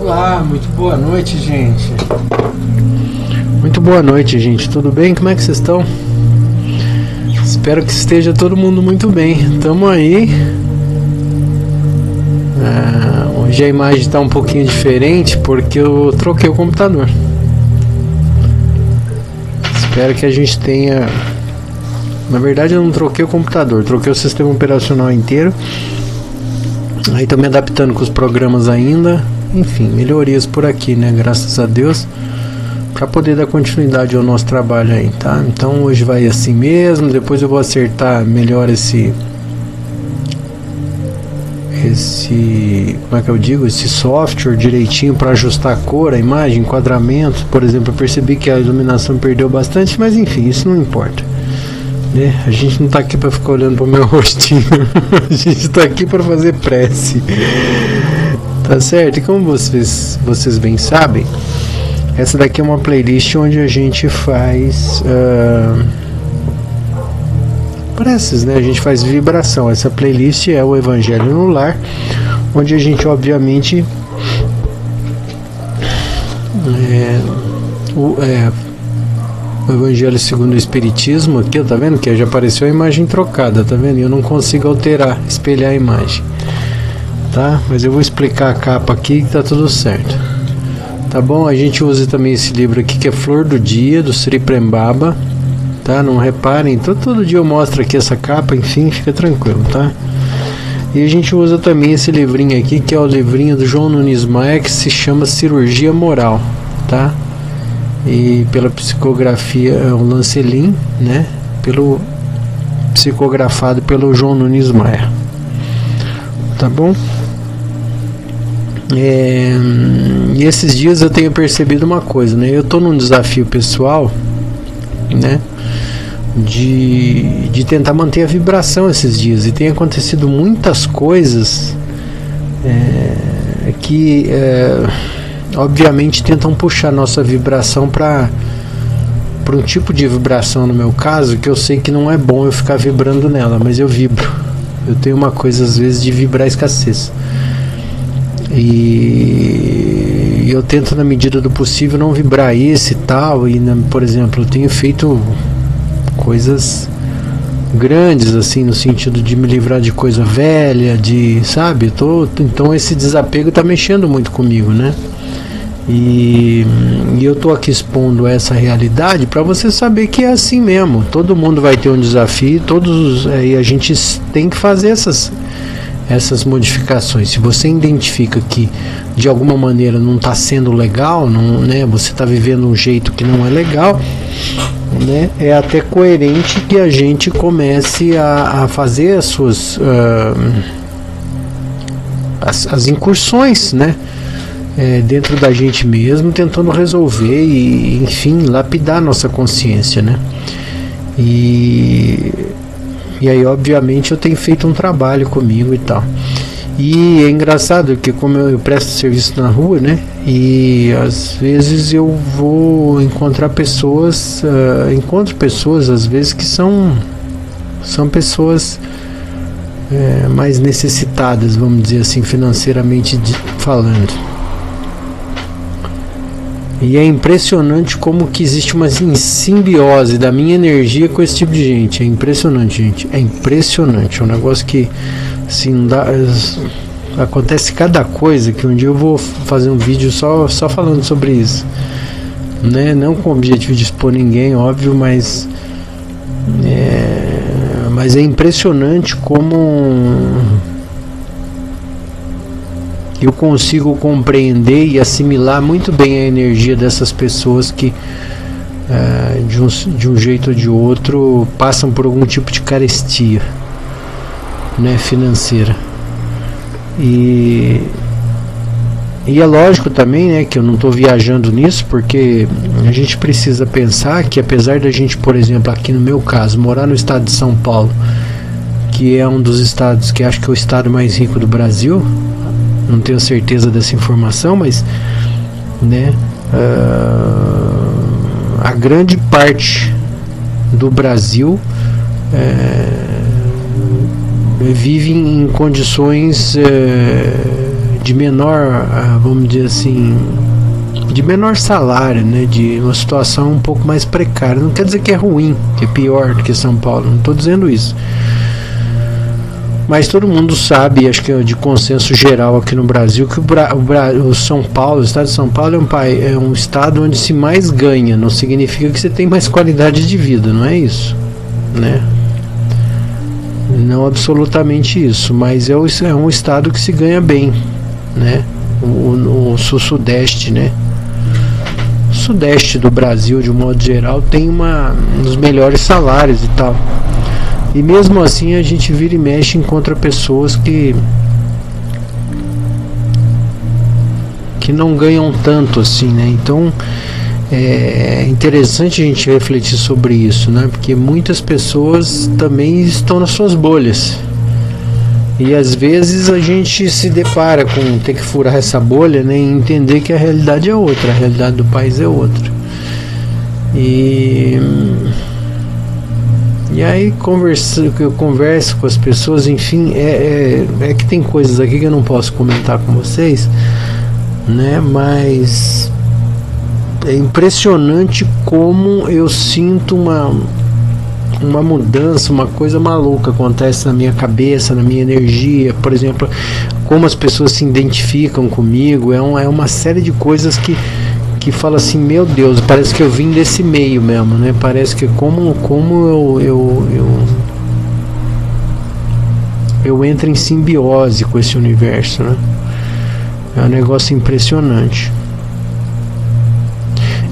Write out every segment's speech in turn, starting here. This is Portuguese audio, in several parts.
Olá, muito boa noite, gente. Muito boa noite, gente. Tudo bem? Como é que vocês estão? Espero que esteja todo mundo muito bem. Tamo aí. Hoje a imagem está um pouquinho diferente porque eu troquei o computador. Espero que a gente tenha... Na verdade eu não troquei o computador, troquei o sistema operacional inteiro. Aí tô me adaptando com os programas ainda. Enfim, melhorias por aqui, né? Graças a Deus. Pra poder dar continuidade ao nosso trabalho aí, tá? Então hoje vai assim mesmo. Depois eu vou acertar melhor esse como é que eu digo? Esse software direitinho para ajustar a cor, a imagem, enquadramento. Por exemplo, eu percebi que a iluminação perdeu bastante, mas enfim, isso não importa, né? A gente não tá aqui para ficar olhando pro meu rostinho. A gente tá aqui para fazer prece. Tá certo? E como vocês bem sabem, essa daqui é uma playlist onde a gente faz preces, né? A gente faz vibração. Essa playlist é o Evangelho no Lar, onde a gente obviamente o Evangelho segundo o Espiritismo aqui, tá vendo? Que já apareceu a imagem trocada, tá vendo? E eu não consigo alterar, espelhar a imagem, tá? Mas eu vou explicar a capa aqui que tá tudo certo, tá bom? A gente usa também esse livro aqui que é Flor do Dia, do Sri Prembaba, tá? Não reparem, todo dia eu mostro aqui essa capa, enfim, fica tranquilo, tá? E a gente usa também esse livrinho aqui, que é o livrinho do João Nunes Maia, que se chama Cirurgia Moral, tá? E pela psicografia, o Lancelin, né? Psicografado pelo João Nunes Maia, tá bom? E esses dias eu tenho percebido uma coisa, né? Eu tô num desafio pessoal, né? De tentar manter a vibração esses dias, e tem acontecido muitas coisas que obviamente tentam puxar nossa vibração para um tipo de vibração, no meu caso, que eu sei que não é bom eu ficar vibrando nela, mas eu vibro. Eu tenho uma coisa às vezes de vibrar escassez, e eu tento na medida do possível não vibrar isso e tal. E por exemplo, eu tenho feito coisas grandes assim, no sentido de me livrar de coisa velha, sabe, então esse desapego tá mexendo muito comigo, né? E eu tô aqui expondo essa realidade para você saber que é assim mesmo. Todo mundo vai ter um desafio, e a gente tem que fazer essas modificações. Se você identifica que de alguma maneira não está sendo legal, não, né, você está vivendo um jeito que não é legal, né, é até coerente que a gente comece a fazer as suas as incursões, né, dentro da gente mesmo, tentando resolver e, enfim, lapidar nossa consciência, né? E aí, obviamente, eu tenho feito um trabalho comigo e tal. E é engraçado que, como eu presto serviço na rua, né? E às vezes eu vou encontrar pessoas, encontro pessoas, às vezes, que são pessoas mais necessitadas, vamos dizer assim, financeiramente falando. E é impressionante como que existe uma simbiose da minha energia com esse tipo de gente. É impressionante, gente. É impressionante. É um negócio que, assim, acontece cada coisa, que um dia eu vou fazer um vídeo só falando sobre isso, né? Não com o objetivo de expor ninguém, óbvio, mas é impressionante como eu consigo compreender e assimilar muito bem a energia dessas pessoas que de um jeito ou de outro passam por algum tipo de carestia, né, financeira. E é lógico também, né, que eu não estou viajando nisso, porque a gente precisa pensar que, apesar da gente, por exemplo, aqui no meu caso, morar no estado de São Paulo, que é um dos estados que acho que é o estado mais rico do Brasil, não tenho certeza dessa informação, mas, né, a grande parte do Brasil vive em condições de menor, vamos dizer assim, de menor salário, né, de uma situação um pouco mais precária. Não quer dizer que é ruim, que é pior do que São Paulo, não estou dizendo isso. Mas todo mundo sabe, acho que é de consenso geral aqui no Brasil, que o São Paulo, o estado de São Paulo é um estado onde se mais ganha. Não significa que você tem mais qualidade de vida, não é isso, né? Não absolutamente isso, mas é um estado que se ganha bem, né? O sul-sudeste, né? O sudeste do Brasil, de um modo geral, tem um dos melhores salários e tal. E mesmo assim a gente vira e mexe, encontra pessoas que não ganham tanto assim, né? Então é interessante a gente refletir sobre isso, né? Porque muitas pessoas também estão nas suas bolhas. E às vezes a gente se depara com ter que furar essa bolha, né? E entender que a realidade é outra, a realidade do país é outra. E aí eu converso com as pessoas, enfim, é que tem coisas aqui que eu não posso comentar com vocês, né? Mas é impressionante como eu sinto uma mudança, uma coisa maluca acontece na minha cabeça, na minha energia, por exemplo, como as pessoas se identificam comigo, é uma série de coisas que fala assim, meu Deus, parece que eu vim desse meio mesmo, né? Parece que como eu entro em simbiose com esse universo, né? É um negócio impressionante.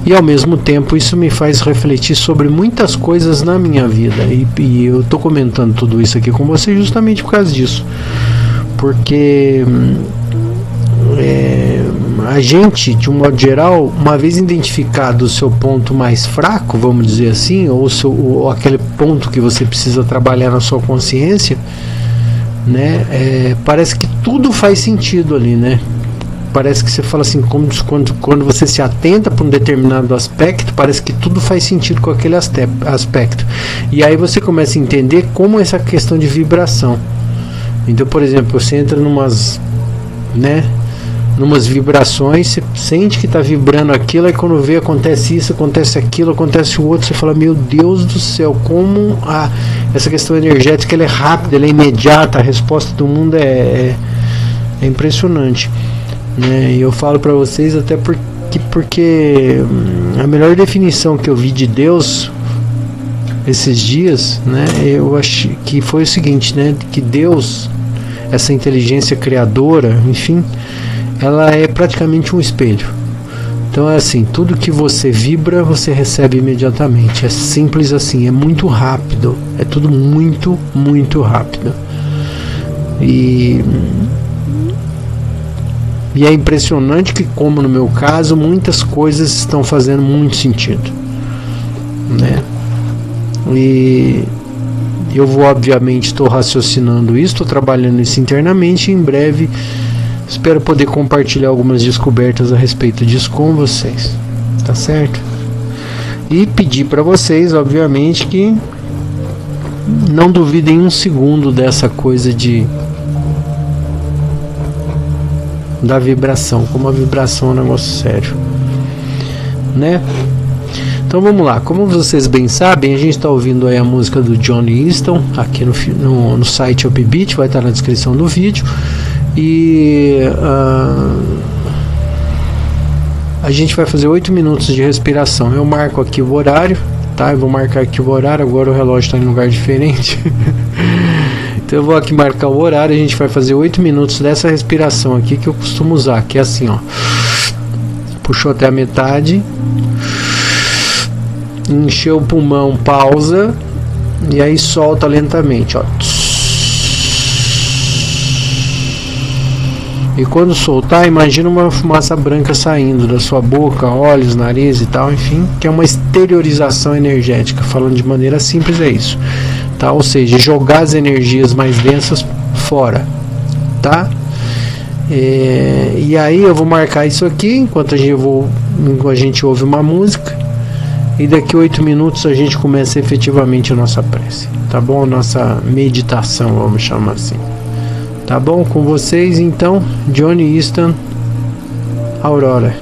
E ao mesmo tempo isso me faz refletir sobre muitas coisas na minha vida. E eu tô comentando tudo isso aqui com você justamente por causa disso. Porque a gente, de um modo geral, uma vez identificado o seu ponto mais fraco, vamos dizer assim, ou aquele ponto que você precisa trabalhar na sua consciência, né, parece que tudo faz sentido ali, né? Parece que você fala assim, quando você se atenta para um determinado aspecto, parece que tudo faz sentido com aquele aspecto. E aí você começa a entender como essa questão de vibração. Então, por exemplo, você entra numas vibrações, você sente que está vibrando aquilo, aí quando vê acontece isso, acontece aquilo, acontece o outro, você fala, meu Deus do céu, como essa questão energética ela é rápida, ela é imediata, a resposta do mundo é impressionante, né? E eu falo para vocês até porque a melhor definição que eu vi de Deus esses dias, né, eu acho que foi o seguinte, né, que Deus, essa inteligência criadora, enfim, ela é praticamente um espelho. Então é assim, tudo que você vibra, você recebe imediatamente. É simples assim, é muito rápido. É tudo muito, muito rápido. E é impressionante que, como no meu caso, muitas coisas estão fazendo muito sentido, né? E eu vou, obviamente, estou raciocinando isso, estou trabalhando isso internamente, e em breve espero poder compartilhar algumas descobertas a respeito disso com vocês, tá certo? E pedir para vocês, obviamente, que não duvidem um segundo dessa coisa da vibração, como a vibração é um negócio sério, né? Então vamos lá, como vocês bem sabem, a gente está ouvindo aí a música do Johnny Easton aqui no site Upbeat, vai estar na descrição do vídeo. E a gente vai fazer 8 minutos de respiração. Eu marco aqui o horário, tá? Eu vou marcar aqui o horário, agora o relógio está em lugar diferente. Então eu vou aqui marcar o horário, a gente vai fazer 8 minutos dessa respiração aqui que eu costumo usar, que é assim, ó. Puxou até a metade, encheu o pulmão, pausa, e aí solta lentamente, ó. E quando soltar, imagina uma fumaça branca saindo da sua boca, olhos, nariz e tal, enfim, que é uma exteriorização energética. Falando de maneira simples, é isso, tá? Ou seja, jogar as energias mais densas fora, tá? E aí eu vou marcar isso aqui enquanto a gente ouve uma música, e daqui 8 minutos a gente começa efetivamente a nossa prece, tá bom? A nossa meditação, vamos chamar assim. Tá bom? Com vocês então, Johnny Easton, Aurora.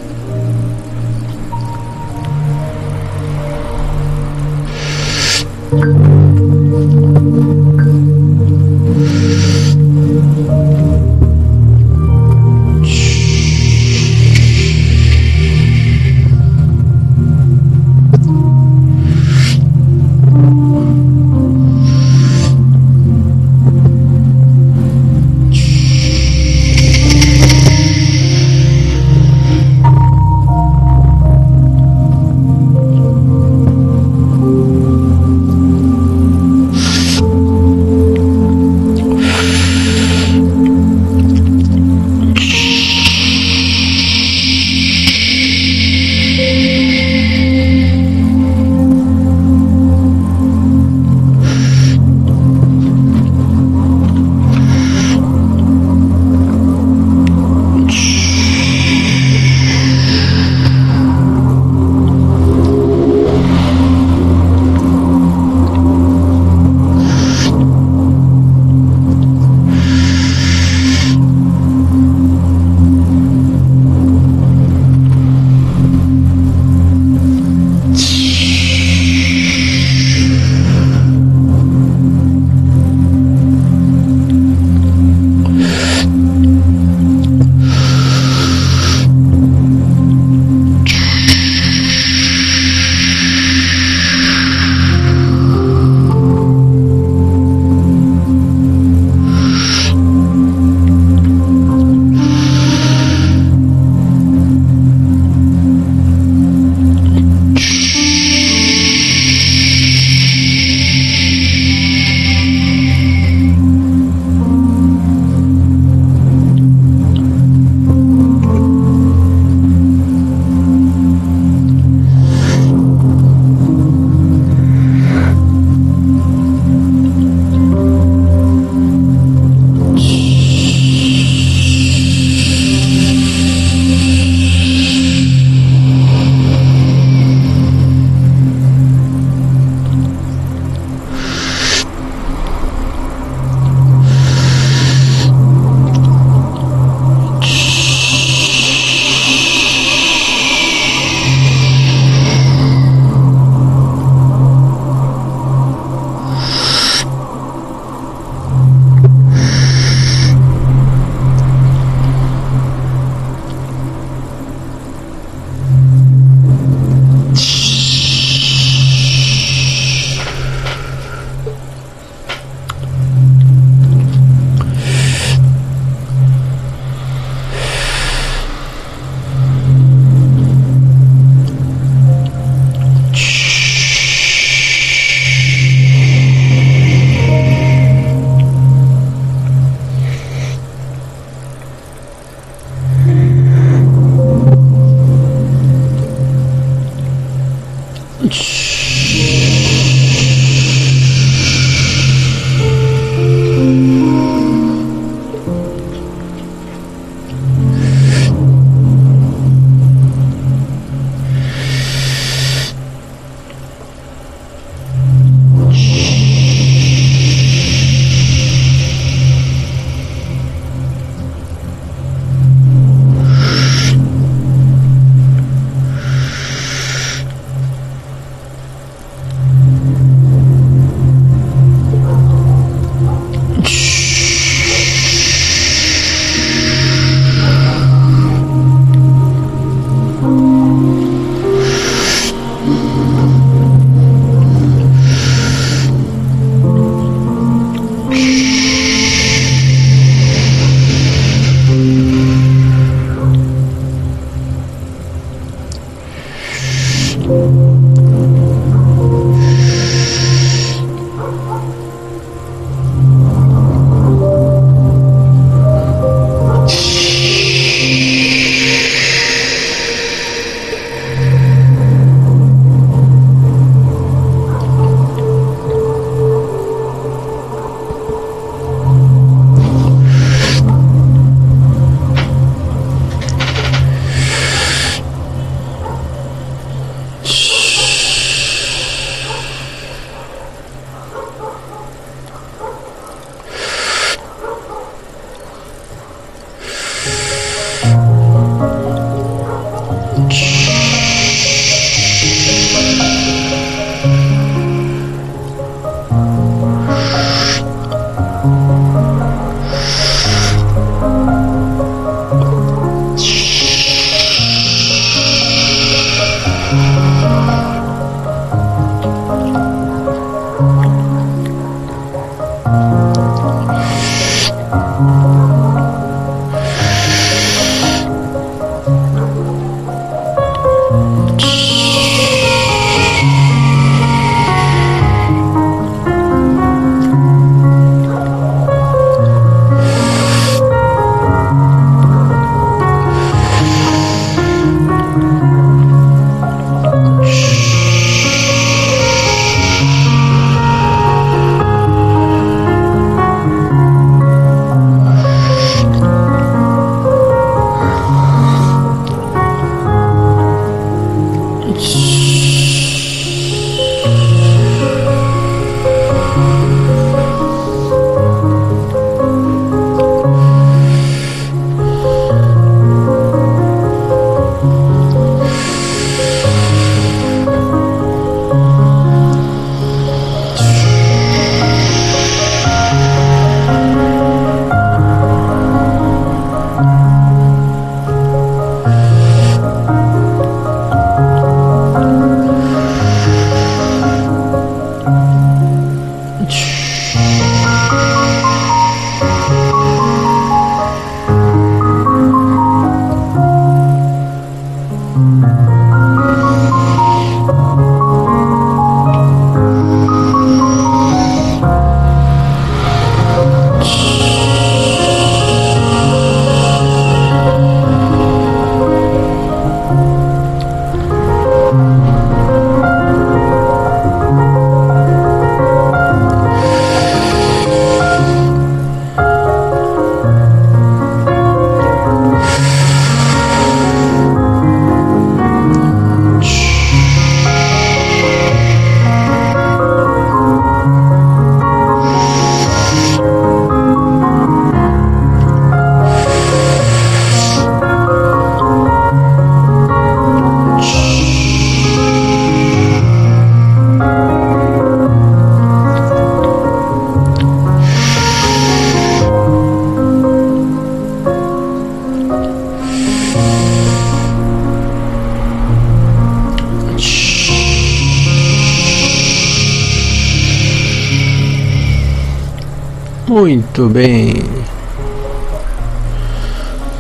Muito bem.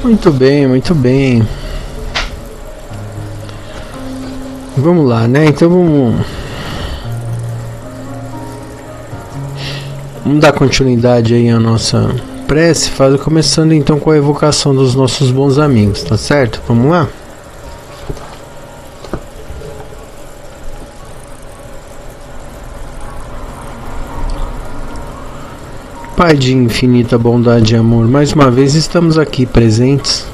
Muito bem, muito bem. Vamos lá, né? Então vamos dar continuidade aí à nossa prece, começando então com a evocação dos nossos bons amigos, tá certo? Vamos lá? Pai de infinita bondade e amor, mais uma vez estamos aqui presentes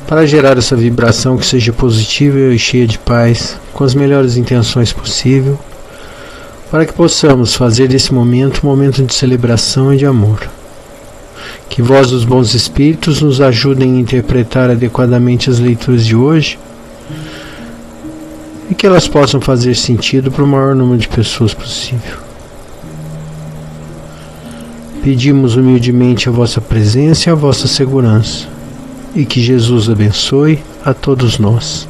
para gerar essa vibração que seja positiva e cheia de paz, com as melhores intenções possível, para que possamos fazer desse momento um momento de celebração e de amor. Que vós, os bons espíritos, nos ajudem a interpretar adequadamente as leituras de hoje e que elas possam fazer sentido para o maior número de pessoas possível. Pedimos humildemente a vossa presença e a vossa segurança, e que Jesus abençoe a todos nós.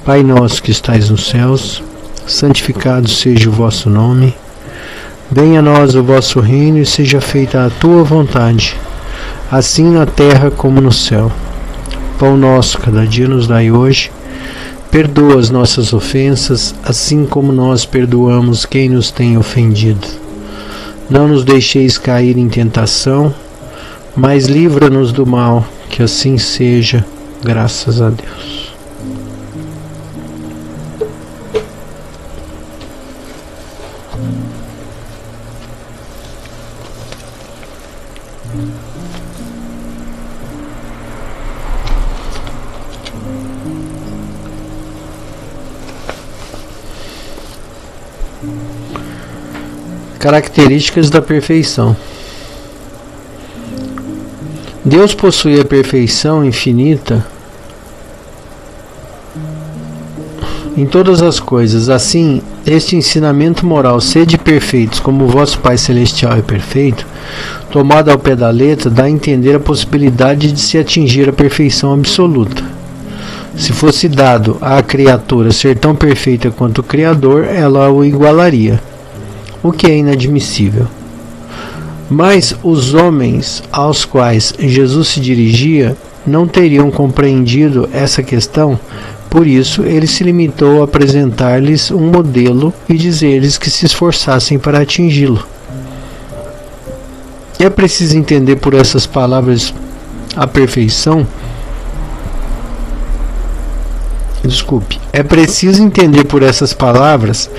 Pai nosso que estais nos céus, santificado seja o vosso nome. Venha a nós o vosso reino e seja feita a tua vontade, assim na terra como no céu. Pão nosso cada dia nos dai hoje. Perdoa as nossas ofensas, assim como nós perdoamos quem nos tem ofendido. Não nos deixeis cair em tentação, mas livra-nos do mal, que assim seja, graças a Deus. Características da perfeição. Deus possui a perfeição infinita em todas as coisas. Assim, este ensinamento moral, sede perfeitos como o vosso Pai Celestial é perfeito, tomado ao pé da letra, dá a entender a possibilidade de se atingir a perfeição absoluta. Se fosse dado à criatura ser tão perfeita quanto o Criador, ela o igualaria, o que é inadmissível. Mas os homens aos quais Jesus se dirigia não teriam compreendido essa questão, por isso ele se limitou a apresentar-lhes um modelo e dizer-lhes que se esforçassem para atingi-lo. É preciso entender por essas palavras a perfeição. É preciso entender por essas palavras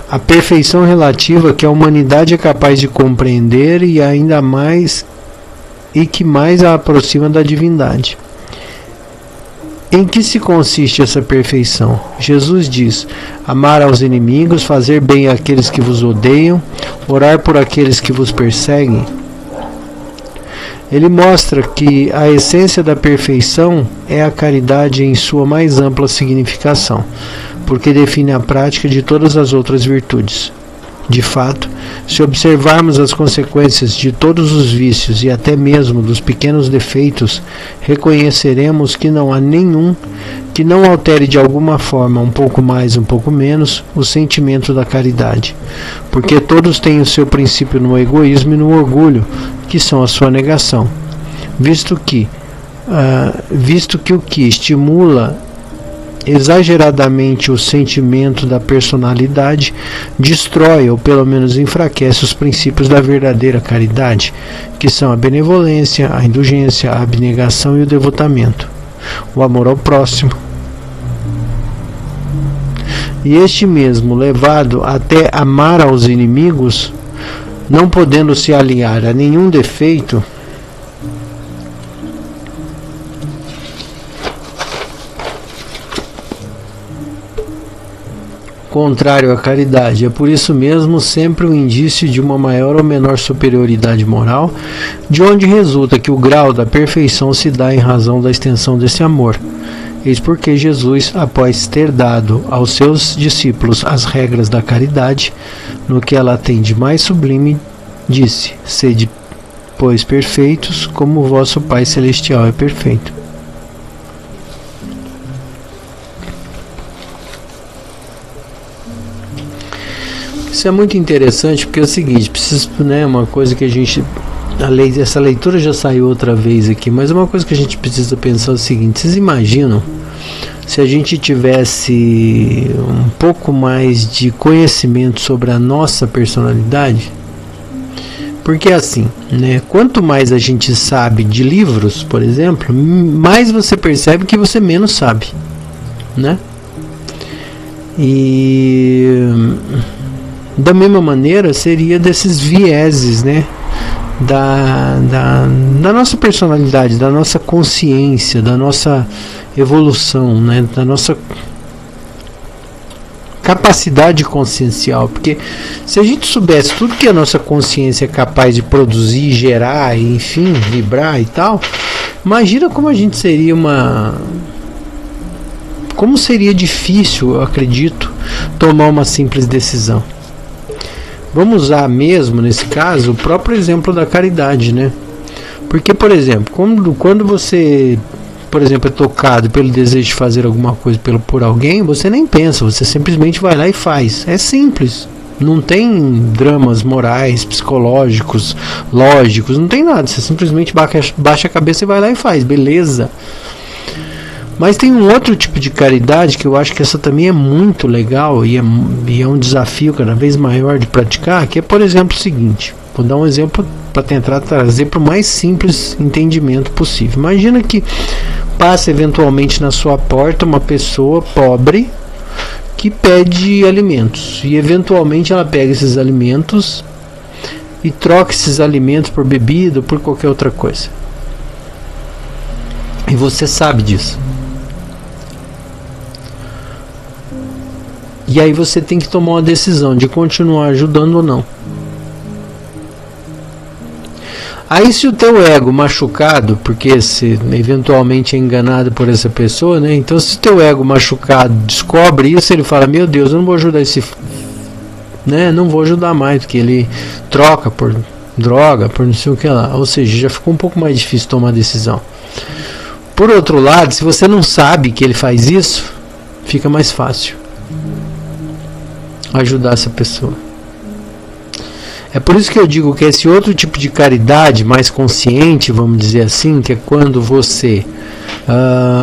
a perfeição relativa que a humanidade é capaz de compreender e ainda mais e que mais a aproxima da divindade. Em que se consiste essa perfeição? Jesus diz: amar aos inimigos, fazer bem àqueles que vos odeiam, orar por aqueles que vos perseguem. Ele mostra que a essência da perfeição é a caridade em sua mais ampla significação, porque define a prática de todas as outras virtudes. De fato, se observarmos as consequências de todos os vícios e até mesmo dos pequenos defeitos, reconheceremos que não há nenhum que não altere de alguma forma, um pouco mais, um pouco menos, o sentimento da caridade, porque todos têm o seu princípio no egoísmo e no orgulho, que são a sua negação, visto que o que estimula exageradamente o sentimento da personalidade destrói ou pelo menos enfraquece os princípios da verdadeira caridade, que são a benevolência, a indulgência, a abnegação e o devotamento, o amor ao próximo. E este mesmo, levado até amar aos inimigos, não podendo se aliar a nenhum defeito, contrário à caridade. É por isso mesmo sempre um indício de uma maior ou menor superioridade moral, de onde resulta que o grau da perfeição se dá em razão da extensão desse amor. Eis porque Jesus, após ter dado aos seus discípulos as regras da caridade, no que ela tem de mais sublime, disse: sede, pois, perfeitos, como o vosso Pai Celestial é perfeito. Isso é muito interessante, porque é o seguinte, precisa, né, uma coisa que a gente, essa leitura já saiu outra vez aqui, mas uma coisa que a gente precisa pensar é o seguinte: vocês imaginam se a gente tivesse um pouco mais de conhecimento sobre a nossa personalidade? Porque assim, né, quanto mais a gente sabe de livros, por exemplo, mais você percebe que você menos sabe, né? E da mesma maneira seria desses vieses, né, da nossa personalidade, da nossa consciência, da nossa evolução, né, da nossa capacidade consciencial. Porque se a gente soubesse tudo que a nossa consciência é capaz de produzir, gerar, enfim, vibrar e tal, imagina como a gente seria como seria difícil, eu acredito, tomar uma simples decisão. Vamos usar mesmo, nesse caso, o próprio exemplo da caridade, né? Porque, por exemplo, quando você, por exemplo, é tocado pelo desejo de fazer alguma coisa por alguém, você nem pensa, você simplesmente vai lá e faz. É simples. Não tem dramas morais, psicológicos, lógicos, não tem nada. Você simplesmente baixa a cabeça e vai lá e faz. Beleza. Mas tem um outro tipo de caridade que eu acho que essa também é muito legal e é um desafio cada vez maior de praticar, que é, por exemplo, o seguinte. Vou dar um exemplo para tentar trazer para o mais simples entendimento possível. Imagina que passa eventualmente na sua porta uma pessoa pobre que pede alimentos, e eventualmente ela pega esses alimentos e troca esses alimentos por bebida ou por qualquer outra coisa. E você sabe disso. E aí você tem que tomar uma decisão de continuar ajudando ou não. Aí se o teu ego machucado, porque se eventualmente é enganado por essa pessoa, né? Então se o teu ego machucado descobre isso, ele fala: meu Deus, eu não vou ajudar esse, né? Não vou ajudar mais, porque ele troca por droga, por não sei o que lá. Ou seja, já ficou um pouco mais difícil tomar decisão. Por outro lado, se você não sabe que ele faz isso, fica mais fácil ajudar essa pessoa. É por isso que eu digo que esse outro tipo de caridade mais consciente, vamos dizer assim, que é quando você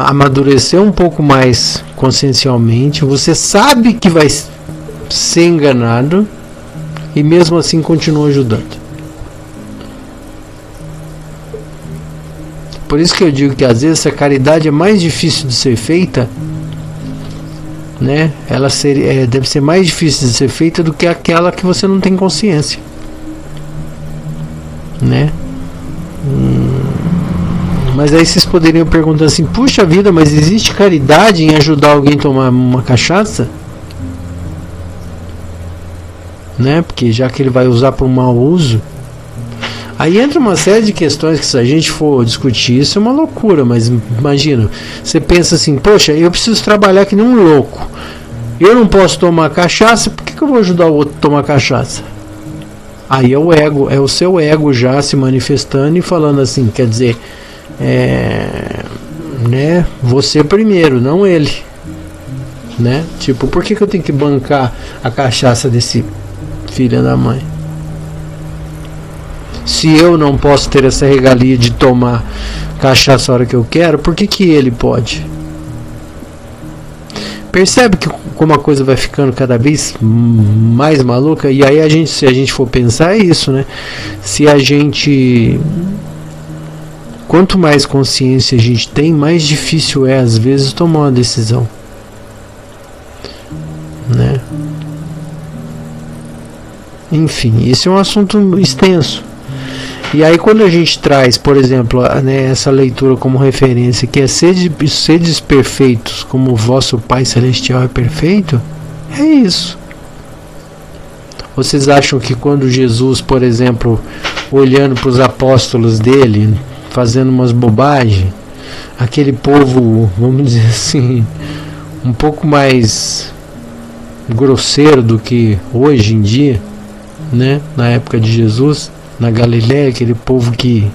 amadureceu um pouco mais consciencialmente, você sabe que vai ser enganado e mesmo assim continua ajudando. Por isso que eu digo que às vezes essa caridade é mais difícil de ser feita, né? Ela deve ser mais difícil de ser feita do que aquela que você não tem consciência, né? Mas aí vocês poderiam perguntar assim: puxa vida, mas existe caridade em ajudar alguém a tomar uma cachaça? Né? Porque já que ele vai usar para um mau uso, aí entra uma série de questões que, se a gente for discutir, isso é uma loucura. Mas imagina, você pensa assim: poxa, eu preciso trabalhar que nem um louco, eu não posso tomar cachaça, por que eu vou ajudar o outro a tomar cachaça? Aí é o ego, é o seu ego já se manifestando e falando assim, quer dizer, né, você primeiro, não ele, né? Tipo, por que eu tenho que bancar a cachaça desse filho da mãe? Se eu não posso ter essa regalia de tomar cachaça a hora que eu quero, por que ele pode? Percebe que como a coisa vai ficando cada vez mais maluca? E aí se a gente for pensar, é isso, né? Se a gente, quanto mais consciência a gente tem, mais difícil é às vezes tomar uma decisão, né? Enfim, esse é um assunto extenso. E aí quando a gente traz, por exemplo, né, essa leitura como referência, que é sedes perfeitos como o vosso Pai Celestial é perfeito, é isso. Vocês acham que quando Jesus, por exemplo, olhando para os apóstolos dele, fazendo umas bobagens, aquele povo, vamos dizer assim, um pouco mais grosseiro do que hoje em dia, né, na época de Jesus, na Galileia, aquele povo que,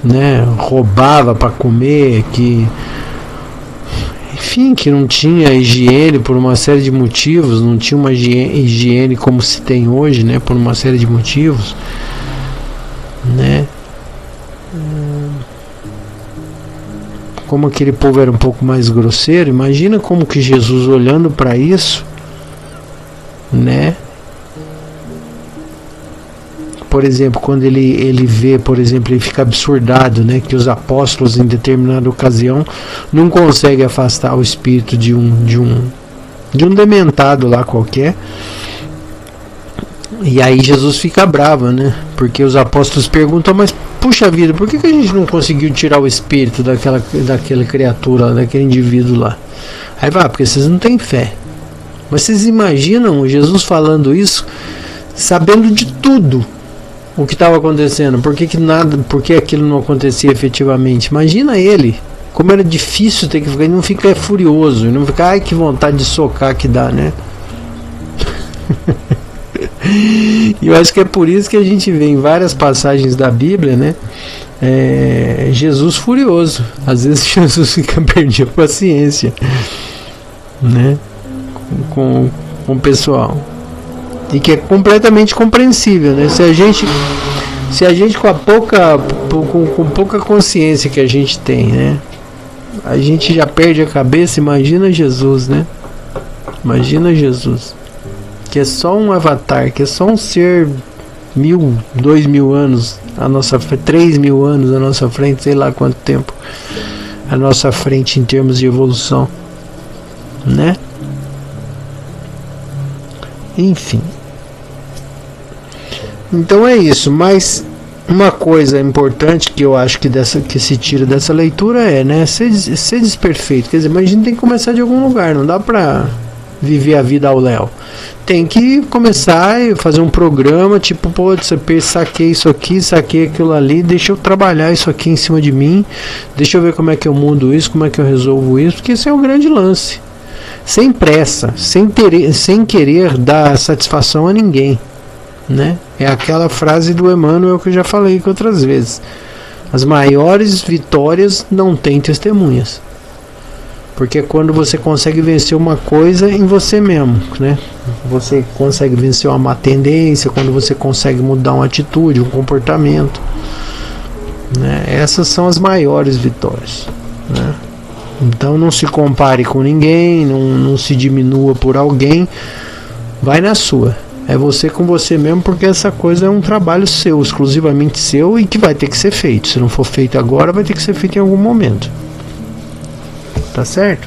né, roubava para comer, que, enfim, que não tinha higiene por uma série de motivos, não tinha uma higiene como se tem hoje, né, por uma série de motivos, né? Como aquele povo era um pouco mais grosseiro, imagina como que Jesus, olhando para isso, né? Por exemplo, quando ele vê, por exemplo, ele fica absurdado, né, que os apóstolos em determinada ocasião não conseguem afastar o espírito de um dementado lá qualquer. E aí Jesus fica bravo, né? Porque os apóstolos perguntam, mas puxa vida, por que a gente não conseguiu tirar o espírito daquela criatura, daquele indivíduo lá? Aí vai, porque vocês não têm fé. Mas vocês imaginam Jesus falando isso, sabendo de tudo o que estava acontecendo? Por que aquilo não acontecia efetivamente? Imagina ele, como era difícil ter que ficar, ele não fica furioso, ele não fica, ai que vontade de socar que dá, né? E eu acho que é por isso que a gente vê em várias passagens da Bíblia, né, Jesus furioso. Às vezes Jesus fica perdido a paciência, né, com o pessoal, e que é completamente compreensível, né? Se a gente com pouca consciência que a gente tem, né, a gente já perde a cabeça, imagina Jesus, né? Imagina Jesus, que é só um avatar, que é só um ser 1000, 2000 anos a nossa frente, 3000 anos à nossa frente, sei lá quanto tempo à nossa frente em termos de evolução, né? Enfim. Então é isso, mas uma coisa importante que eu acho que se tira dessa leitura é, né, ser desperfeito. Quer dizer, mas a gente tem que começar de algum lugar, não dá pra viver a vida ao léu. Tem que começar e fazer um programa, tipo, pô, saquei isso aqui, saquei aquilo ali, deixa eu trabalhar isso aqui em cima de mim, deixa eu ver como é que eu mudo isso, como é que eu resolvo isso, porque esse é o grande lance. Sem pressa, sem querer dar satisfação a ninguém, né? É aquela frase do Emmanuel que eu já falei aqui outras vezes. As maiores vitórias não têm testemunhas. Porque é quando você consegue vencer uma coisa em você mesmo, né? Você consegue vencer uma má tendência, quando você consegue mudar uma atitude, um comportamento, né? Essas são as maiores vitórias, né? Então não se compare com ninguém, não se diminua por alguém, vai na sua. É você com você mesmo, porque essa coisa é um trabalho seu, exclusivamente seu, e que vai ter que ser feito. Se não for feito agora, vai ter que ser feito em algum momento. Tá certo?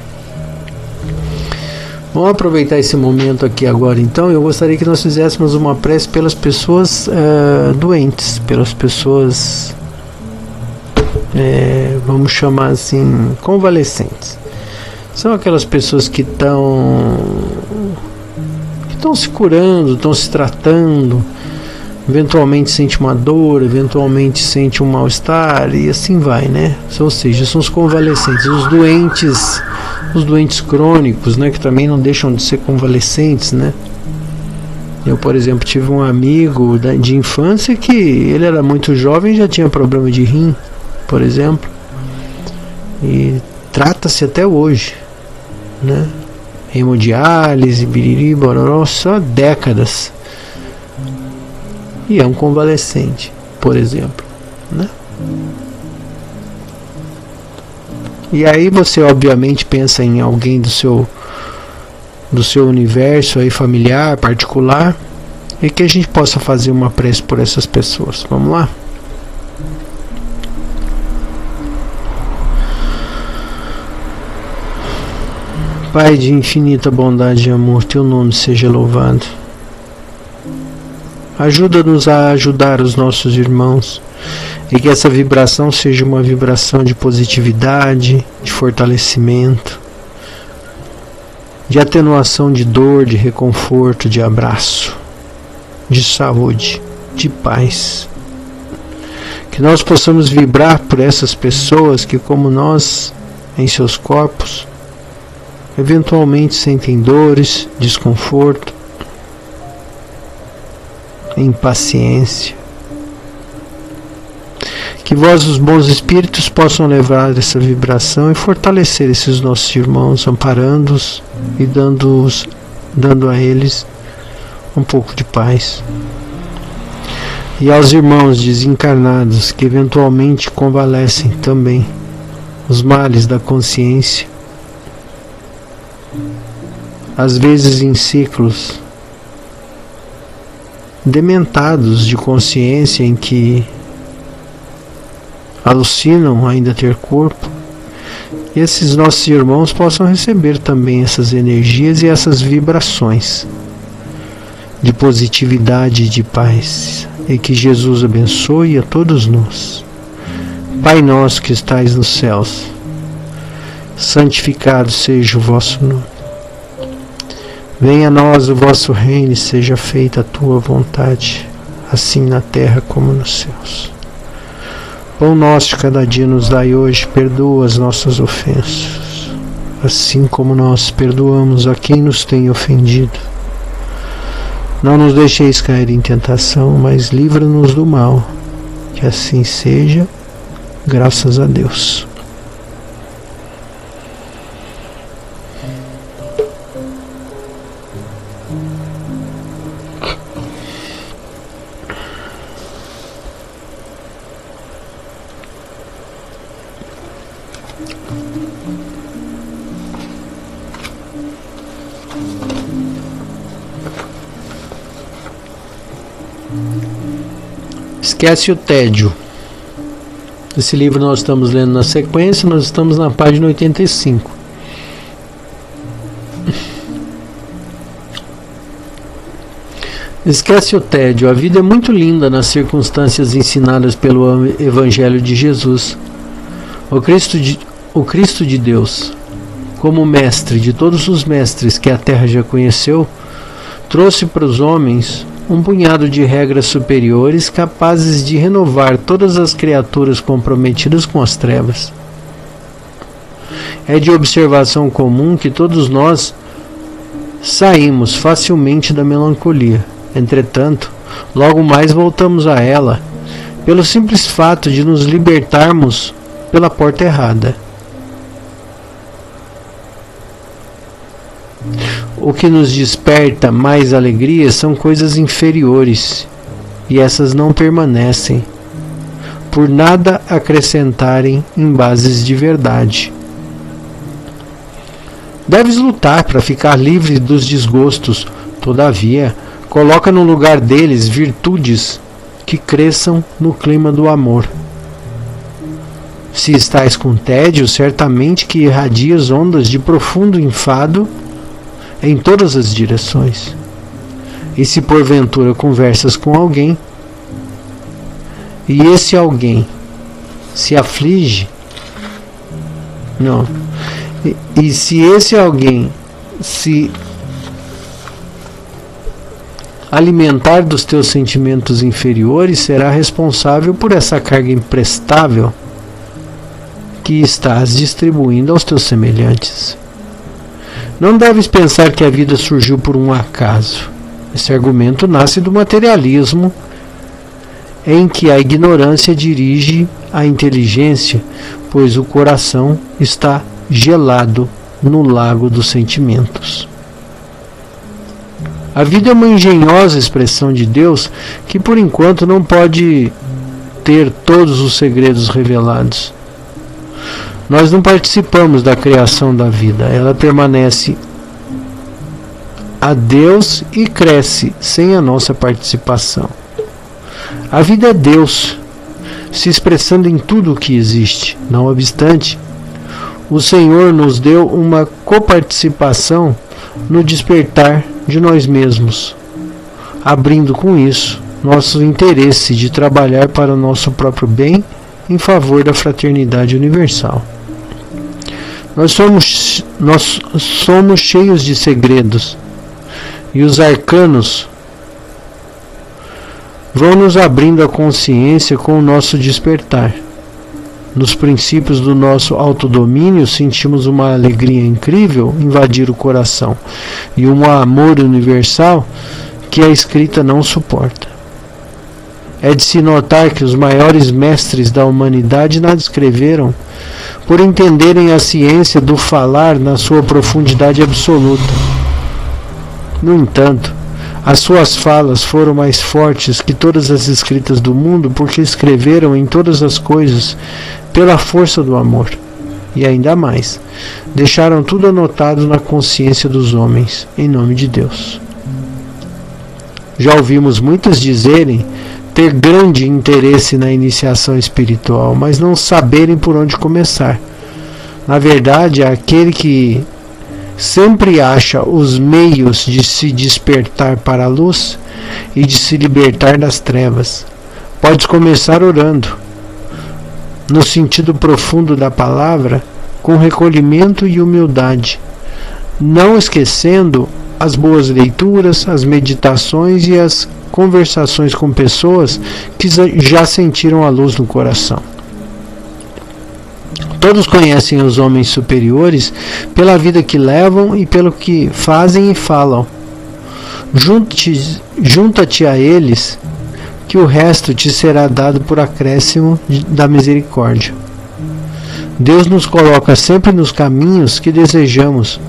Vamos aproveitar esse momento aqui agora, então. Eu gostaria que nós fizéssemos uma prece pelas pessoas doentes, pelas pessoas, vamos chamar assim, convalescentes. São aquelas pessoas que estão se curando, estão se tratando, eventualmente sente uma dor, eventualmente sente um mal-estar, e assim vai, né? Ou seja, são os convalescentes, os doentes crônicos, né, que também não deixam de ser convalescentes, né? Eu, por exemplo, tive um amigo de infância que ele era muito jovem e já tinha problema de rim, por exemplo, e trata-se até hoje, né? Hemodiálise, biriri, bororó, só décadas. E é um convalescente, por exemplo, né? E aí você obviamente pensa em alguém do seu universo aí familiar, particular, e que a gente possa fazer uma prece por essas pessoas. Vamos lá? Pai de infinita bondade e amor, teu nome seja louvado. Ajuda-nos a ajudar os nossos irmãos, e que essa vibração seja uma vibração de positividade, de fortalecimento, de atenuação de dor, de reconforto, de abraço, de saúde, de paz. Que nós possamos vibrar por essas pessoas que, como nós, em seus corpos, eventualmente sentem dores, desconforto, impaciência. Que vós, os bons espíritos, possam levar essa vibração e fortalecer esses nossos irmãos, amparando-os e dando a eles um pouco de paz. E aos irmãos desencarnados que eventualmente convalescem também os males da consciência, às vezes em ciclos dementados de consciência em que alucinam ainda ter corpo, esses nossos irmãos possam receber também essas energias e essas vibrações de positividade e de paz, e que Jesus abençoe a todos nós. Pai nosso que estais nos céus, santificado seja o vosso nome. Venha a nós o vosso reino e seja feita a tua vontade, assim na terra como nos céus. Pão nosso de cada dia nos dai hoje, perdoa as nossas ofensas, assim como nós perdoamos a quem nos tem ofendido. Não nos deixeis cair em tentação, mas livra-nos do mal. Que assim seja, graças a Deus. Esquece o tédio. Esse livro nós estamos lendo na sequência, nós estamos na página 85. Esquece o tédio. A vida é muito linda nas circunstâncias ensinadas pelo Evangelho de Jesus. O Cristo de Deus, como mestre de todos os mestres que a terra já conheceu, trouxe para os homens um punhado de regras superiores capazes de renovar todas as criaturas comprometidas com as trevas. É de observação comum que todos nós saímos facilmente da melancolia. Entretanto, logo mais voltamos a ela, pelo simples fato de nos libertarmos pela porta errada. O que nos desperta mais alegria são coisas inferiores, e essas não permanecem, por nada acrescentarem em bases de verdade. Deves lutar para ficar livre dos desgostos, todavia, coloca no lugar deles virtudes que cresçam no clima do amor. Se estais com tédio, certamente que irradias ondas de profundo enfado em todas as direções. E se porventura conversas com alguém, e esse alguém se aflige, e se esse alguém se alimentar dos teus sentimentos inferiores, será responsável por essa carga imprestável que estás distribuindo aos teus semelhantes. Não deves pensar que a vida surgiu por um acaso. Esse argumento nasce do materialismo, em que a ignorância dirige a inteligência, pois o coração está gelado no lago dos sentimentos. A vida é uma engenhosa expressão de Deus que, por enquanto, não pode ter todos os segredos revelados. Nós não participamos da criação da vida, ela permanece a Deus e cresce sem a nossa participação. A vida é Deus, se expressando em tudo o que existe. Não obstante, o Senhor nos deu uma coparticipação no despertar de nós mesmos, abrindo com isso nosso interesse de trabalhar para o nosso próprio bem em favor da fraternidade universal. Nós somos cheios de segredos, e os arcanos vão nos abrindo a consciência com o nosso despertar. Nos princípios do nosso autodomínio, sentimos uma alegria incrível invadir o coração e um amor universal que a escrita não suporta. É de se notar que os maiores mestres da humanidade nada escreveram, por entenderem a ciência do falar na sua profundidade absoluta. No entanto, as suas falas foram mais fortes que todas as escritas do mundo, porque escreveram em todas as coisas pela força do amor. E ainda mais, deixaram tudo anotado na consciência dos homens, em nome de Deus. Já ouvimos muitos dizerem ter grande interesse na iniciação espiritual, mas não saberem por onde começar. Na verdade, aquele que sempre acha os meios de se despertar para a luz e de se libertar das trevas. Pode começar orando, no sentido profundo da palavra, com recolhimento e humildade, não esquecendo as boas leituras, as meditações e as conversações com pessoas que já sentiram a luz no coração. Todos conhecem os homens superiores pela vida que levam e pelo que fazem e falam. Junta-te a eles, que o resto te será dado por acréscimo da misericórdia. Deus nos coloca sempre nos caminhos que desejamos,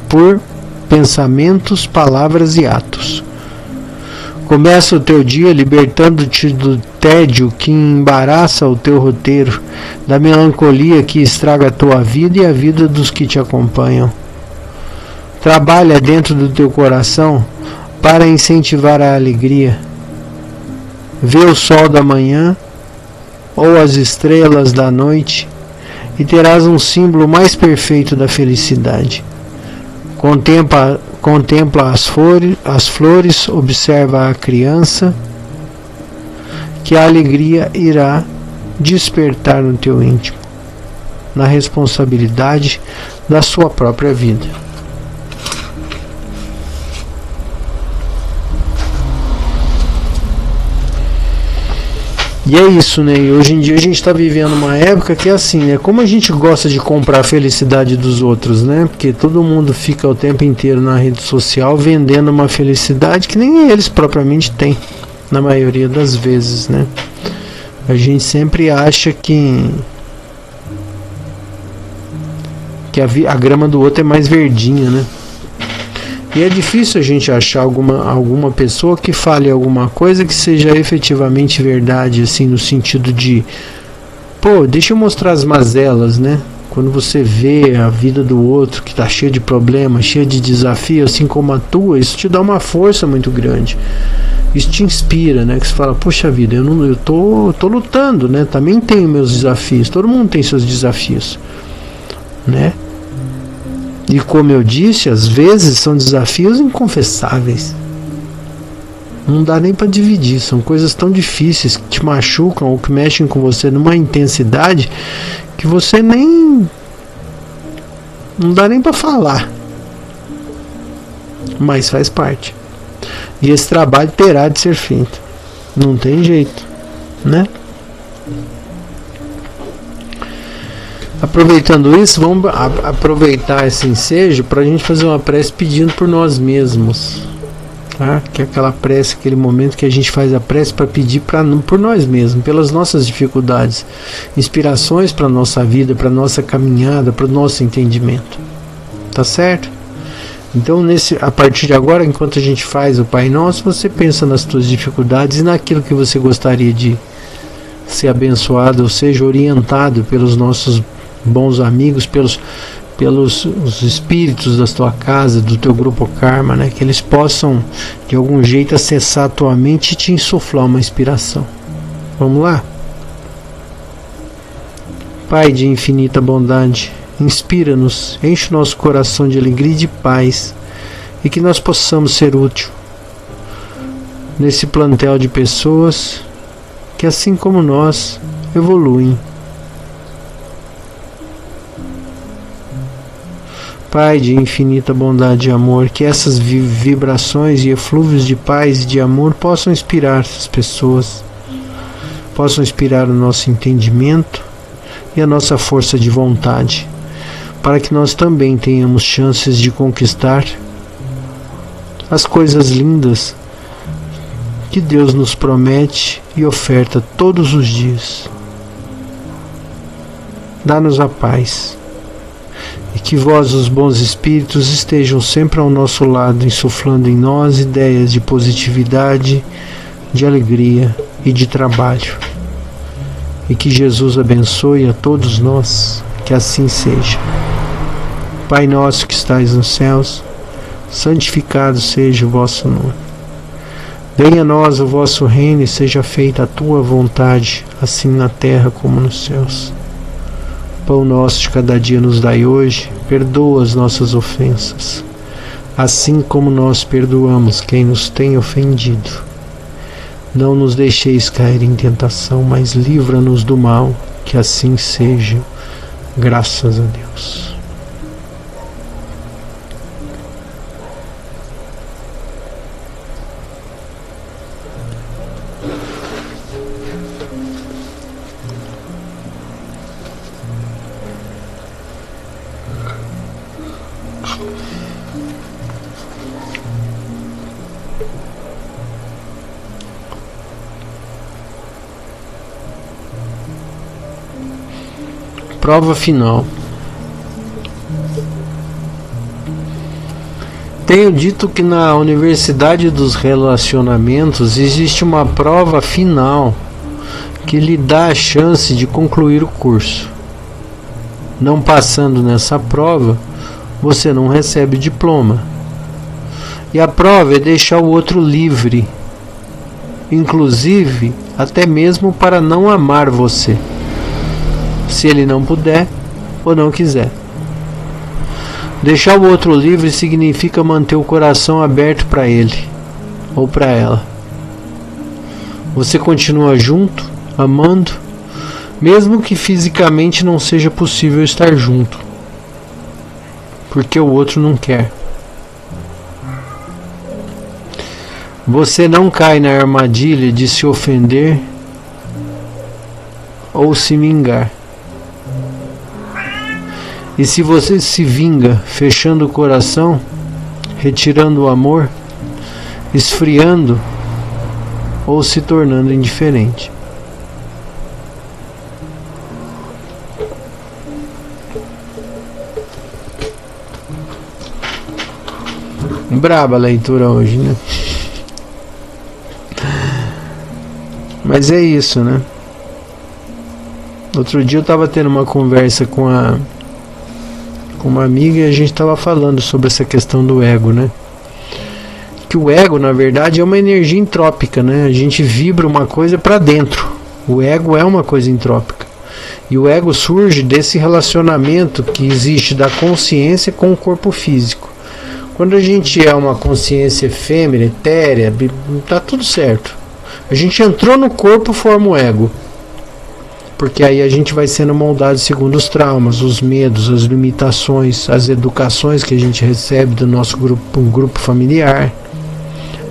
por pensamentos, palavras e atos. Começa o teu dia libertando-te do tédio que embaraça o teu roteiro, da melancolia que estraga a tua vida e a vida dos que te acompanham. Trabalha dentro do teu coração para incentivar a alegria. Vê o sol da manhã ou as estrelas da noite e terás um símbolo mais perfeito da felicidade. Contempla as flores, observa a criança, que a alegria irá despertar no teu íntimo, na responsabilidade da sua própria vida. E é isso, né? E hoje em dia a gente está vivendo uma época que é assim, né? Como a gente gosta de comprar a felicidade dos outros, né? Porque todo mundo fica o tempo inteiro na rede social vendendo uma felicidade que nem eles propriamente têm, na maioria das vezes, né? A gente sempre acha que a grama do outro é mais verdinha, né? E é difícil a gente achar alguma pessoa que fale alguma coisa que seja efetivamente verdade, assim, no sentido de, pô, deixa eu mostrar as mazelas, né? Quando você vê a vida do outro que está cheia de problemas, cheia de desafios, assim como a tua, isso te dá uma força muito grande. Isso te inspira, né? Que você fala, poxa vida, eu tô lutando, né? Também tenho meus desafios, todo mundo tem seus desafios, né? E como eu disse, às vezes são desafios inconfessáveis. Não dá nem para dividir, são coisas tão difíceis que te machucam ou que mexem com você numa intensidade que você nem... não dá nem para falar. Mas faz parte. E esse trabalho terá de ser feito. Não tem jeito, né? Aproveitando isso, vamos aproveitar esse ensejo para a gente fazer uma prece pedindo por nós mesmos, tá? Que é aquela prece, aquele momento que a gente faz a prece para pedir por nós mesmos, pelas nossas dificuldades, inspirações para a nossa vida, para a nossa caminhada, para o nosso entendimento, tá certo? Então, a partir de agora, enquanto a gente faz o Pai Nosso, você pensa nas suas dificuldades e naquilo que você gostaria de ser abençoado, ou seja, orientado pelos nossos bons amigos, pelos os espíritos da tua casa, do teu grupo karma, né? Que eles possam de algum jeito acessar a tua mente e te insuflar uma inspiração. Vamos lá? Pai de infinita bondade, inspira-nos, enche o nosso coração de alegria e de paz, e que nós possamos ser útil nesse plantel de pessoas que, assim como nós, evoluem. Pai de infinita bondade e amor, que essas vibrações e eflúvios de paz e de amor possam inspirar as pessoas, possam inspirar o nosso entendimento e a nossa força de vontade, para que nós também tenhamos chances de conquistar as coisas lindas que Deus nos promete e oferta todos os dias. Dá-nos a paz, e que vós, os bons espíritos, estejam sempre ao nosso lado, insuflando em nós ideias de positividade, de alegria e de trabalho. E que Jesus abençoe a todos nós, que assim seja. Pai nosso que estais nos céus, santificado seja o vosso nome. Venha a nós o vosso reino e seja feita a tua vontade, assim na terra como nos céus. Pão nosso de cada dia nos dai hoje, perdoa as nossas ofensas, assim como nós perdoamos quem nos tem ofendido. Não nos deixeis cair em tentação, mas livra-nos do mal, que assim seja, graças a Deus. Prova final. Tenho dito que na Universidade dos Relacionamentos existe uma prova final que lhe dá a chance de concluir o curso. Não passando nessa prova, você não recebe diploma. E a prova é deixar o outro livre, inclusive até mesmo para não amar você, se ele não puder ou não quiser. Deixar o outro livre significa manter o coração aberto para ele ou para ela. Você continua junto, amando, mesmo que fisicamente não seja possível estar junto, porque o outro não quer. Você não cai na armadilha de se ofender ou se vingar. E se você se vinga fechando o coração, retirando o amor, esfriando ou se tornando indiferente. Braba a leitura hoje, né? Mas é isso, né? Outro dia eu estava tendo uma conversa com uma amiga e a gente estava falando sobre essa questão do ego, né? Que o ego, na verdade, é uma energia entrópica, né? A gente vibra uma coisa para dentro. O ego é uma coisa entrópica. E o ego surge desse relacionamento que existe da consciência com o corpo físico. Quando a gente é uma consciência efêmera, etérea, tá tudo certo. A gente entrou no corpo, forma o ego. Porque aí a gente vai sendo moldado segundo os traumas, os medos, as limitações, as educações que a gente recebe do nosso grupo familiar,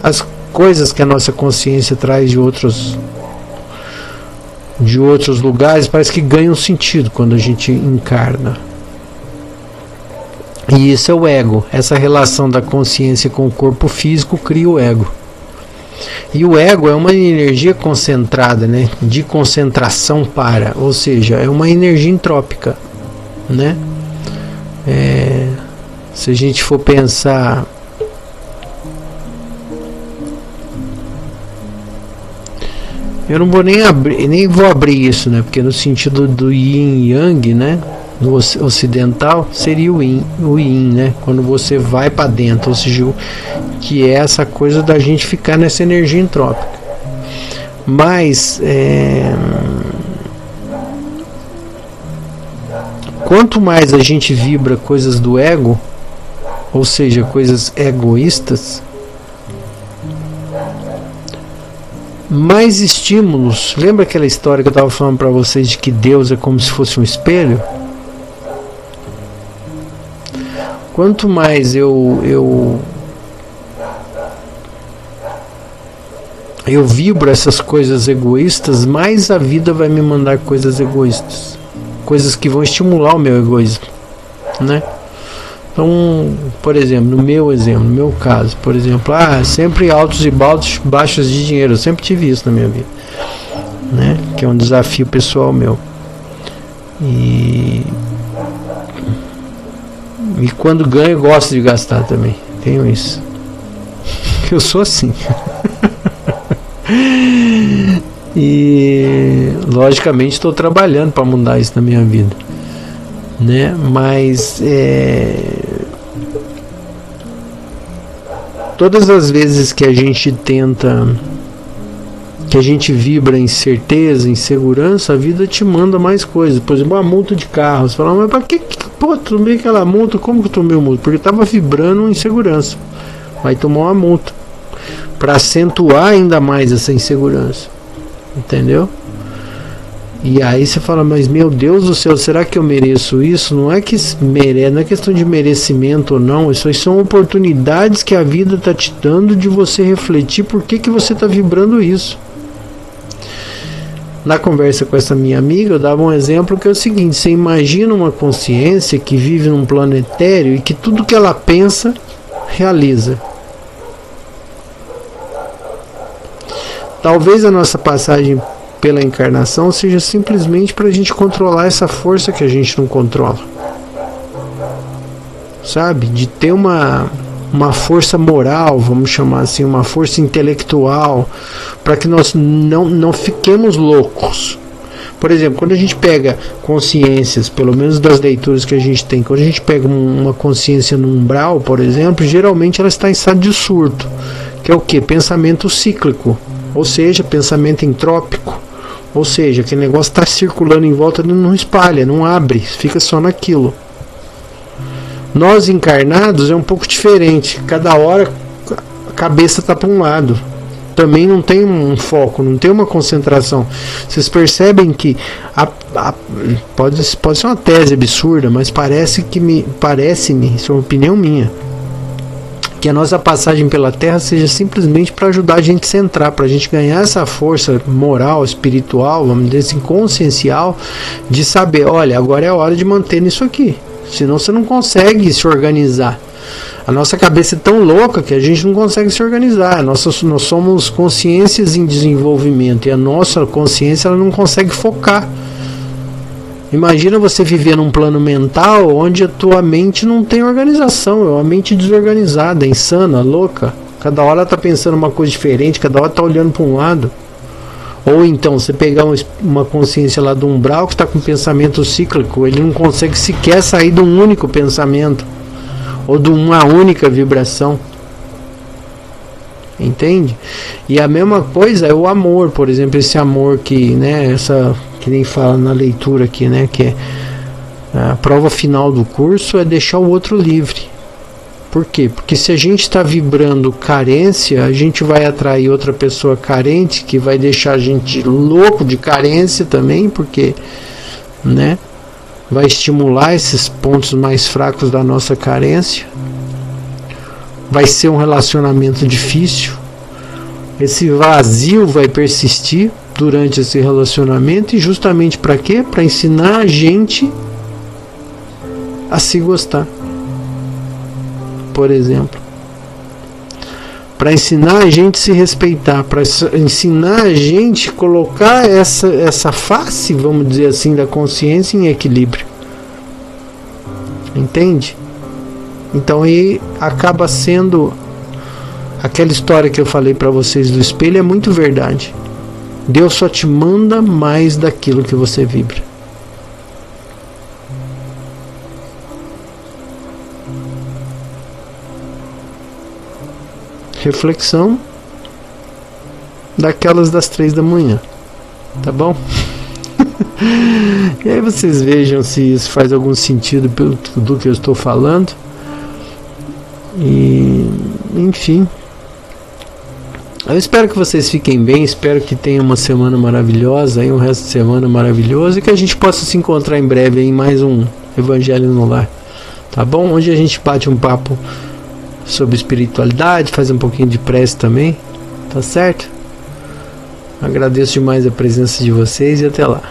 as coisas que a nossa consciência traz de outros lugares, parece que ganham sentido quando a gente encarna. E isso é o ego. Essa relação da consciência com o corpo físico cria o ego. E o ego é uma energia concentrada, né? De concentração para, ou seja, é uma energia entrópica, né? Se a gente for pensar, eu não vou nem vou abrir isso, né? Porque no sentido do yin e yang, né? No ocidental seria o yin, né? Quando você vai para dentro, ou seja, que é essa coisa da gente ficar nessa energia entrópica. Mas quanto mais a gente vibra coisas do ego, ou seja, coisas egoístas, mais estímulos. Lembra aquela história que eu estava falando para vocês de que Deus é como se fosse um espelho? Quanto mais eu vibro essas coisas egoístas, mais a vida vai me mandar coisas egoístas, coisas que vão estimular o meu egoísmo, né? Então, por exemplo, no meu caso, por exemplo, sempre altos e baixos de dinheiro, eu sempre tive isso na minha vida, né? Que é um desafio pessoal meu. E quando ganho, eu gosto de gastar também, tenho isso. Eu sou assim. E logicamente estou trabalhando para mudar isso na minha vida, né? Mas todas as vezes que a gente tenta, que a gente vibra em certeza, em segurança, a vida te manda mais coisas. Por exemplo, uma multa de carro. Você fala, mas pra que tomei aquela multa? Como que eu tomei a multa? Porque estava vibrando em segurança. Vai tomar uma multa para acentuar ainda mais essa insegurança, entendeu? E aí você fala, mas meu Deus do céu, será que eu mereço isso? Não é que merece, não é questão de merecimento ou não. Isso aí são oportunidades que a vida está te dando de você refletir por que você está vibrando isso. Na conversa com essa minha amiga, eu dava um exemplo que é o seguinte: você imagina uma consciência que vive num plano etéreo e que tudo que ela pensa, realiza. Talvez a nossa passagem pela encarnação seja simplesmente para a gente controlar essa força que a gente não controla, sabe? De ter uma força moral, vamos chamar assim, uma força intelectual, para que nós não fiquemos loucos. Por exemplo, quando a gente pega consciências, pelo menos das leituras que a gente tem, quando a gente pega uma consciência no umbral, por exemplo, geralmente ela está em estado de surto, que é o que? Pensamento cíclico, ou seja, pensamento entrópico. Ou seja, aquele negócio está circulando em volta, não espalha, não abre, fica só naquilo. Nós encarnados é um pouco diferente. Cada hora a cabeça está para um lado. Também não tem um foco, não tem uma concentração. Vocês percebem que pode ser uma tese absurda, mas parece-me, isso é uma opinião minha, que a nossa passagem pela Terra seja simplesmente para ajudar a gente a centrar, para a gente ganhar essa força moral, espiritual, vamos dizer assim, consciencial, de saber, olha, agora é a hora de manter nisso aqui, senão você não consegue se organizar. A nossa cabeça é tão louca que a gente não consegue se organizar. Nós somos consciências em desenvolvimento e a nossa consciência ela não consegue focar. Imagina você viver num plano mental onde a tua mente não tem organização, é uma mente desorganizada, insana, louca. Cada hora está pensando uma coisa diferente, cada hora está olhando para um lado. Ou então você pegar uma consciência lá do umbral que está com pensamento cíclico, ele não consegue sequer sair de um único pensamento ou de uma única vibração. Entende? E a mesma coisa é o amor, por exemplo, esse amor que, né, que nem fala na leitura aqui, né, que é a prova final do curso é deixar o outro livre. Por quê? Porque se a gente está vibrando carência, a gente vai atrair outra pessoa carente, que vai deixar a gente louco de carência também, porque, né, vai estimular esses pontos mais fracos da nossa carência. Vai ser um relacionamento difícil. Esse vazio vai persistir durante esse relacionamento. E justamente para quê? Para ensinar a gente a se gostar, por exemplo. Para ensinar a gente a se respeitar. Para ensinar a gente a colocar essa face, vamos dizer assim, da consciência em equilíbrio. Entende? Então aí acaba sendo aquela história que eu falei para vocês do espelho, é muito verdade. Deus só te manda mais daquilo que você vibra. Reflexão daquelas das 3 da manhã, tá bom? E aí vocês vejam se isso faz algum sentido pelo tudo que eu estou falando. E enfim, eu espero que vocês fiquem bem, espero que tenham uma semana maravilhosa, aí um resto de semana maravilhoso, e que a gente possa se encontrar em breve em mais um Evangelho no Lar, tá bom? Onde a gente bate um papo sobre espiritualidade, faz um pouquinho de prece também, tá certo? Agradeço demais a presença de vocês e até lá.